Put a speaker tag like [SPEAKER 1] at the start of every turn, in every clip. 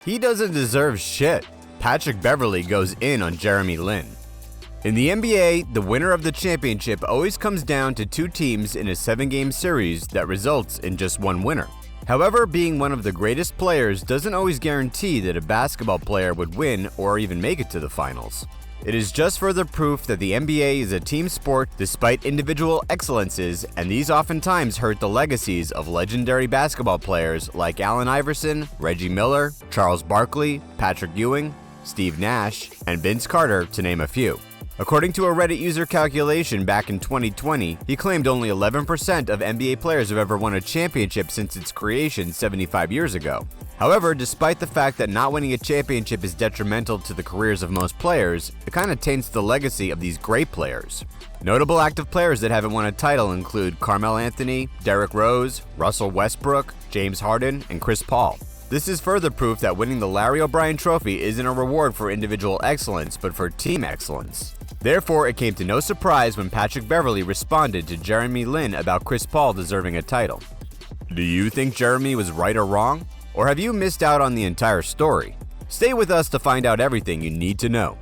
[SPEAKER 1] He doesn't deserve shit. Patrick Beverley goes in on Jeremy Lin. In the NBA, the winner of the championship always comes down to two teams in a 7-game series that results in just one winner. However, being one of the greatest players doesn't always guarantee that a basketball player would win or even make it to the finals. It is just further proof that the NBA is a team sport despite individual excellences, and these oftentimes hurt the legacies of legendary basketball players like Allen Iverson, Reggie Miller, Charles Barkley, Patrick Ewing, Steve Nash, and Vince Carter, to name a few. According to a Reddit user calculation back in 2020, he claimed only 11% of NBA players have ever won a championship since its creation 75 years ago. However, despite the fact that not winning a championship is detrimental to the careers of most players, it kind of taints the legacy of these great players. Notable active players that haven't won a title include Carmelo Anthony, Derrick Rose, Russell Westbrook, James Harden, and Chris Paul. This is further proof that winning the Larry O'Brien Trophy isn't a reward for individual excellence, but for team excellence. Therefore, it came to no surprise when Patrick Beverley responded to Jeremy Lin about Chris Paul deserving a title. Do you think Jeremy was right or wrong? Or have you missed out on the entire story? Stay with us to find out everything you need to know.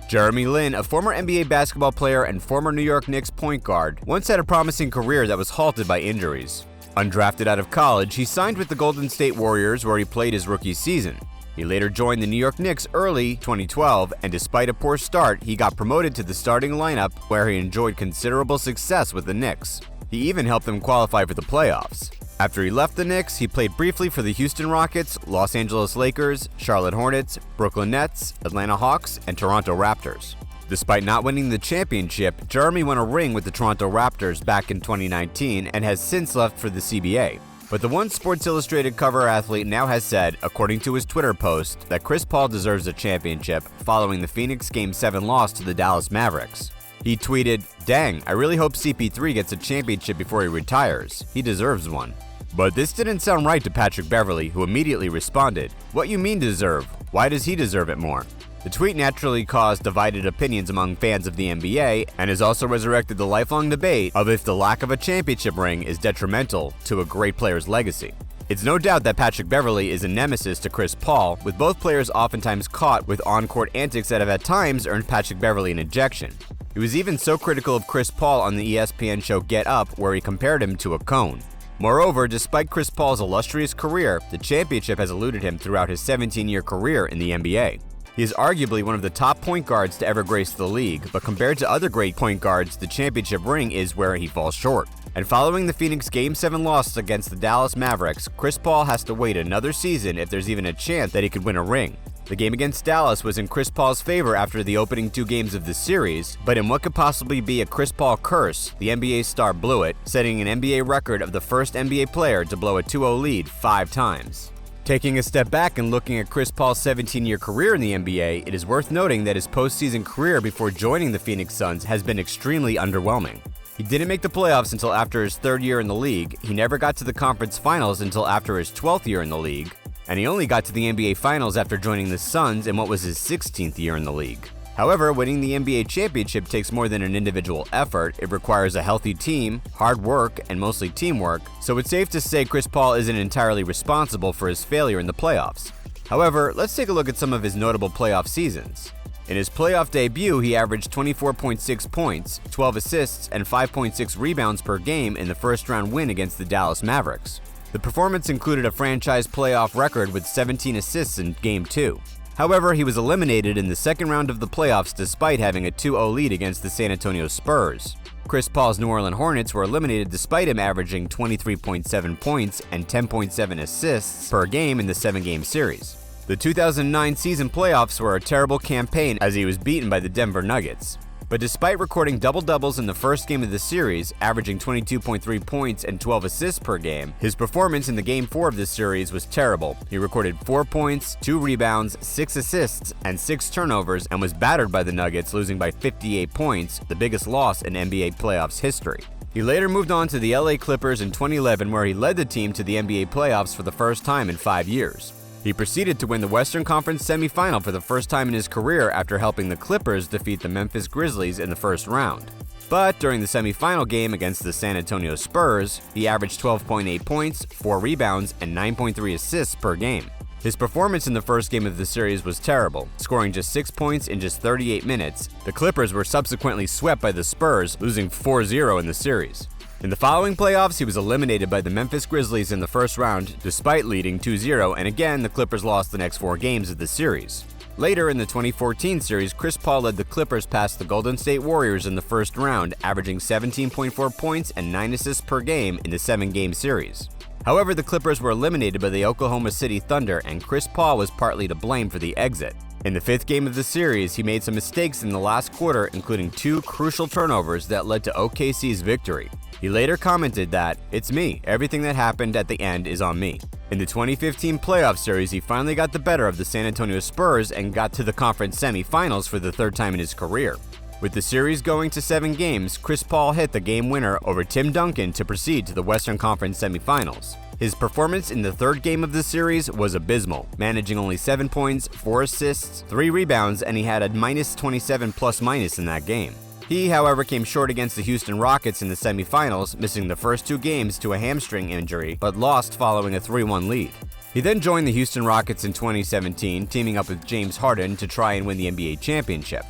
[SPEAKER 1] Jeremy Lin, a former NBA basketball player and former New York Knicks point guard, once had a promising career that was halted by injuries. Undrafted out of college, he signed with the Golden State Warriors where he played his rookie season. He later joined the New York Knicks early 2012, and despite a poor start, he got promoted to the starting lineup where he enjoyed considerable success with the Knicks. He even helped them qualify for the playoffs. After he left the Knicks, he played briefly for the Houston Rockets, Los Angeles Lakers, Charlotte Hornets, Brooklyn Nets, Atlanta Hawks, and Toronto Raptors. Despite not winning the championship, Jeremy won a ring with the Toronto Raptors back in 2019 and has since left for the CBA. But the one Sports Illustrated cover athlete now has said, according to his Twitter post, that Chris Paul deserves a championship following the Phoenix Game 7 loss to the Dallas Mavericks. He tweeted, "Dang, I really hope CP3 gets a championship before he retires. He deserves one." But this didn't sound right to Patrick Beverley, who immediately responded, "What you mean deserve? Why does he deserve it more?" The tweet naturally caused divided opinions among fans of the NBA and has also resurrected the lifelong debate of if the lack of a championship ring is detrimental to a great player's legacy. It's no doubt that Patrick Beverley is a nemesis to Chris Paul, with both players oftentimes caught with on-court antics that have at times earned Patrick Beverley an ejection. He was even so critical of Chris Paul on the ESPN show Get Up, where he compared him to a cone. Moreover, despite Chris Paul's illustrious career, the championship has eluded him throughout his 17-year career in the NBA. He is arguably one of the top point guards to ever grace the league, but compared to other great point guards, the championship ring is where he falls short. And following the Phoenix Game 7 loss against the Dallas Mavericks, Chris Paul has to wait another season if there's even a chance that he could win a ring. The game against Dallas was in Chris Paul's favor after the opening 2 games of the series, but in what could possibly be a Chris Paul curse, the NBA star blew it, setting an NBA record of the first NBA player to blow a 2-0 lead 5 times. Taking a step back and looking at Chris Paul's 17-year career in the NBA, it is worth noting that his postseason career before joining the Phoenix Suns has been extremely underwhelming. He didn't make the playoffs until after his 3rd year in the league, he never got to the conference finals until after his 12th year in the league, and he only got to the NBA Finals after joining the Suns in what was his 16th year in the league. However, winning the NBA championship takes more than an individual effort. It requires a healthy team, hard work, and mostly teamwork, so it's safe to say Chris Paul isn't entirely responsible for his failure in the playoffs. However, let's take a look at some of his notable playoff seasons. In his playoff debut, he averaged 24.6 points, 12 assists, and 5.6 rebounds per game in the first-round win against the Dallas Mavericks. The performance included a franchise playoff record with 17 assists in Game 2. However, he was eliminated in the second round of the playoffs despite having a 2-0 lead against the San Antonio Spurs. Chris Paul's New Orleans Hornets were eliminated despite him averaging 23.7 points and 10.7 assists per game in the 7-game series. The 2009 season playoffs were a terrible campaign as he was beaten by the Denver Nuggets. But despite recording double-doubles in the first game of the series, averaging 22.3 points and 12 assists per game, his performance in the Game 4 of this series was terrible. He recorded 4 points, 2 rebounds, 6 assists, and 6 turnovers, and was battered by the Nuggets, losing by 58 points, the biggest loss in NBA playoffs history. He later moved on to the LA Clippers in 2011, where he led the team to the NBA playoffs for the first time in 5 years. He proceeded to win the Western Conference semifinal for the first time in his career after helping the Clippers defeat the Memphis Grizzlies in the first round. But during the semifinal game against the San Antonio Spurs, he averaged 12.8 points, 4 rebounds, and 9.3 assists per game. His performance in the first game of the series was terrible, scoring just 6 points in just 38 minutes. The Clippers were subsequently swept by the Spurs, losing 4-0 in the series. In the following playoffs, he was eliminated by the Memphis Grizzlies in the first round, despite leading 2-0, and again, the Clippers lost the next 4 games of the series. Later in the 2014 series, Chris Paul led the Clippers past the Golden State Warriors in the first round, averaging 17.4 points and 9 assists per game in the 7-game series. However, the Clippers were eliminated by the Oklahoma City Thunder, and Chris Paul was partly to blame for the exit. In the 5th game of the series, he made some mistakes in the last quarter, including 2 crucial turnovers that led to OKC's victory. He later commented that, "It's me, everything that happened at the end is on me." In the 2015 playoff series, he finally got the better of the San Antonio Spurs and got to the conference semifinals for the 3rd time in his career. With the series going to 7 games, Chris Paul hit the game winner over Tim Duncan to proceed to the Western Conference semifinals. His performance in the 3rd game of the series was abysmal, managing only 7 points, 4 assists, 3 rebounds, and he had a -27 plus-minus in that game. He, however, came short against the Houston Rockets in the semifinals, missing the first 2 games to a hamstring injury, but lost following a 3-1 lead. He then joined the Houston Rockets in 2017, teaming up with James Harden to try and win the NBA championship.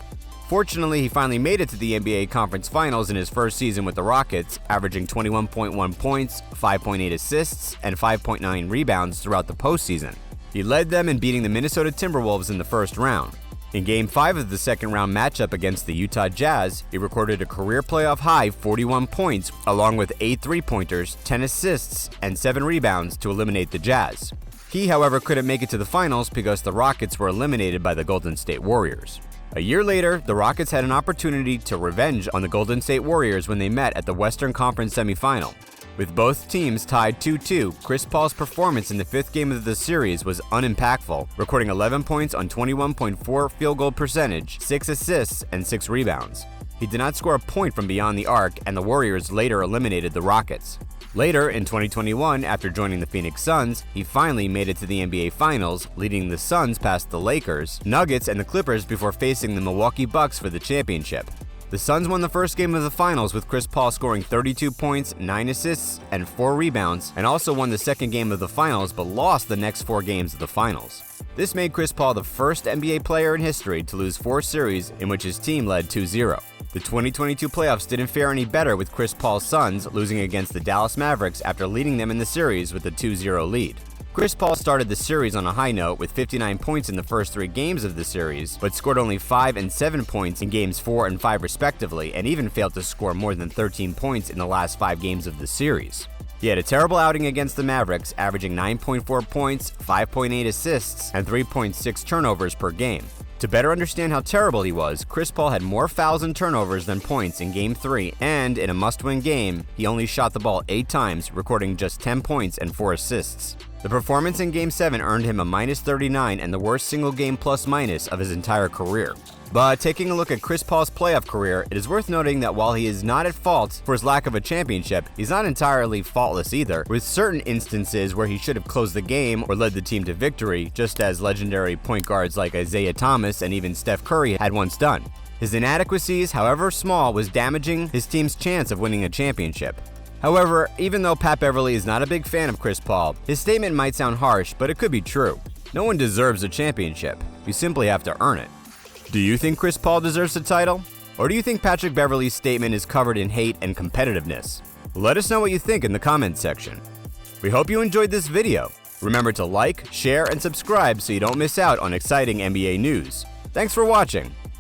[SPEAKER 1] Fortunately, he finally made it to the NBA Conference Finals in his first season with the Rockets, averaging 21.1 points, 5.8 assists, and 5.9 rebounds throughout the postseason. He led them in beating the Minnesota Timberwolves in the first round. In Game 5 of the second-round matchup against the Utah Jazz, he recorded a career playoff-high 41 points, along with 8 three-pointers, 10 assists, and 7 rebounds to eliminate the Jazz. He, however, couldn't make it to the finals because the Rockets were eliminated by the Golden State Warriors. A year later, the Rockets had an opportunity to revenge on the Golden State Warriors when they met at the Western Conference semifinal. With both teams tied 2-2, Chris Paul's performance in the 5th game of the series was unimpactful, recording 11 points on 21.4 field goal percentage, 6 assists, and 6 rebounds. He did not score a point from beyond the arc, and the Warriors later eliminated the Rockets. Later, in 2021, after joining the Phoenix Suns, he finally made it to the NBA Finals, leading the Suns past the Lakers, Nuggets, and the Clippers before facing the Milwaukee Bucks for the championship. The Suns won the first game of the finals with Chris Paul scoring 32 points, 9 assists, and 4 rebounds, and also won the second game of the finals but lost the next 4 games of the finals. This made Chris Paul the first NBA player in history to lose 4 series in which his team led 2-0. The 2022 playoffs didn't fare any better with Chris Paul's Suns losing against the Dallas Mavericks after leading them in the series with a 2-0 lead. Chris Paul started the series on a high note with 59 points in the first 3 games of the series, but scored only 5 and 7 points in games 4 and 5 respectively, and even failed to score more than 13 points in the last 5 games of the series. He had a terrible outing against the Mavericks, averaging 9.4 points, 5.8 assists, and 3.6 turnovers per game. To better understand how terrible he was, Chris Paul had more fouls and turnovers than points in Game 3, and in a must-win game, he only shot the ball 8 times, recording just 10 points and 4 assists. The performance in Game 7 earned him a -39 and the worst single-game plus-minus of his entire career. But taking a look at Chris Paul's playoff career, it is worth noting that while he is not at fault for his lack of a championship, he's not entirely faultless either, with certain instances where he should have closed the game or led the team to victory, just as legendary point guards like Isaiah Thomas and even Steph Curry had once done. His inadequacies, however small, was damaging his team's chance of winning a championship. However, even though Pat Beverley is not a big fan of Chris Paul, his statement might sound harsh, but it could be true. No one deserves a championship. You simply have to earn it. Do you think Chris Paul deserves the title? Or do you think Patrick Beverley's statement is covered in hate and competitiveness? Let us know what you think in the comments section. We hope you enjoyed this video. Remember to like, share, and subscribe so you don't miss out on exciting NBA news. Thanks for watching.